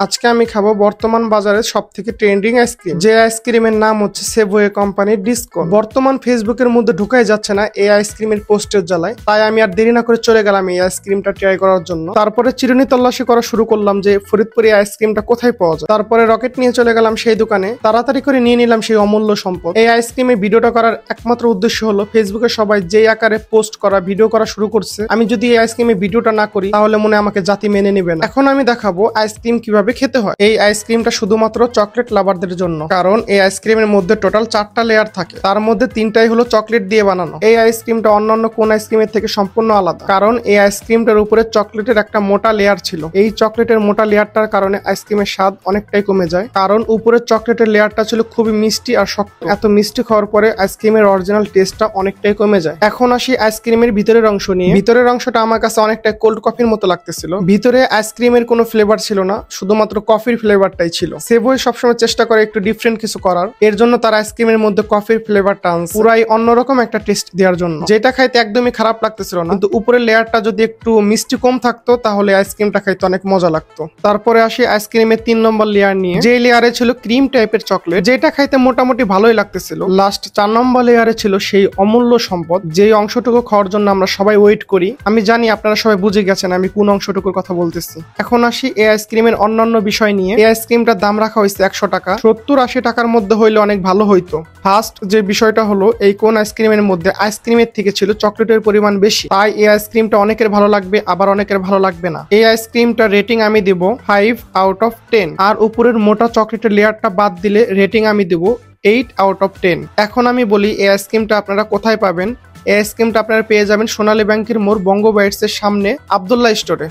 আজকে আমি খাবো বর্তমান বাজারে সবথেকে ট্রেন্ডিং আইসক্রিম, যে আইসক্রিমের নাম হচ্ছে সেভওয়ে কোম্পানির ডিসকন। বর্তমান ফেসবুকের মধ্যে ঢুকাই যাচ্ছে না এই আইসক্রিমের পোস্টের জ্বালায়, তাই আমি আর দেরি না করে চলে গেলাম এই আইসক্রিমটা ট্রাই করার জন্য। তারপরে চিরুনি তল্লাশি করা শুরু করলাম যে ফরিদপুরে আইসক্রিমটা কোথায় পাওয়া যায়। তারপরে রকেট নিয়ে চলে গেলাম সেই দোকানে, তাড়াতাড়ি করে নিয়ে নিলাম সেই অমূল্য সম্পদ। এই আইসক্রিমের ভিডিওটা করার একমাত্র উদ্দেশ্য হলো ফেসবুকে সবাই যে আকারে পোস্ট করা ভিডিও করা শুরু করছে, আমি যদি এই আইসক্রিমের ভিডিওটা না করি তাহলে মনে আমাকে জাতি মেনে নেবে না। এখন আমি দেখাবো আইসক্রিম কিভাবে খেতে হয়। এই আইসক্রিমটা শুধুমাত্র চকলেট লাভারদের জন্য, কারণ এই আইসক্রিমের মধ্যে টোটাল 4টা লেয়ার থাকে, তার মধ্যে 3টাই হলো চকলেট দিয়ে বানানো। এই আইসক্রিমটা অন্যান্য কোন আইসক্রিমের থেকে সম্পূর্ণ আলাদা, কারণ এই আইসক্রিমটার উপরে চকলেটের একটা মোটা লেয়ার ছিল। এই চকলেটের মোটা লেয়ারটার কারণে আইসক্রিমের স্বাদ অনেকটাই কমে যায়, কারণ উপরের চকলেটের লেয়ারটা ছিল খুবই মিষ্টি আর শক্ত। এত মিষ্টি খাওয়ার পরে আইসক্রিমের অরিজিনাল টেস্টটা অনেকটাই কমে যায়। এখন আসি আইসক্রিমের ভিতরের অংশ নিয়ে। ভিতরের অংশটা আমার কাছে অনেকটাই কোল্ড কফির মতো লাগতেছিল। ভিতরে আইসক্রিমের কোনো ফ্লেভার ছিল না, শুধুমাত্র কফির ফ্লেভারটাই ছিল। সেভওয়ে সবসময় চেষ্টা করে একটু ডিফারেন্ট কিছু করার, এর জন্য তার আইসক্রিমের মধ্যে কফির ফ্লেভারটা আনছে পুরাই অন্যরকম একটা টেস্ট দেওয়ার জন্য, যেটা খাইতে একদমই খারাপ লাগতেছিল না। কিন্তু উপরের লেয়ারটা যদি একটু মিষ্টি কম থাকতো তাহলে আইসক্রিমটা খাইতে অনেক মজা লাগতো। তারপরে আসি আইসক্রিমের 3 নম্বর লেয়ার নিয়ে, যে লেয়ারে ছিল ক্রিম টাইপের চকলেট, যেটা খাইতে মোটামুটি ভালোই লাগতেছিল। লাস্ট 4 নম্বর লেয়ারে ছিল সেই অমূল্য সম্পদ, যে অংশটুকু খাওয়ার জন্য আমরা সবাই ওয়েট করি। আমি জানি আপনারা সবাই বুঝে গেছেন আমি কোন অংশটুকুর কথা বলতেছি। এখন আসি এই আইসক্রিমের অন্যান্য বিষয় নিয়ে। এই আইসক্রিমটার দাম রাখা হয়েছে 100 টাকা। 70-80 টাকার মধ্যে হইলে অনেক ভালো হইতো। ফার্স্ট যে বিষয়টা হলো, এই কোন আইসক্রিমের মধ্যে আইসক্রিমের থেকে ছিল চকলেটের পরিমাণ বেশি, তাই এই আইসক্রিমটা অনেকের ভালো লাগবে, আবার অনেকের ভালো লাগবে না। এই আইসক্রিমটা রেটিং আমি দিব 5 আউট অফ 10, আর উপরের মোটা চকলেটের লেয়ারটা বাদ দিলে রেটিং আমি দিব 8 আউট অফ 10। এখন আমি বলি এই আইসক্রিমটা আপনারা কোথায় পাবেন। এই আইসক্রিমটা আপনারা পেয়ে যাবেন সোনালী ব্যাংকের মোড় বঙ্গ বাইটস এর সামনে আব্দুল্লাহ স্টোরে।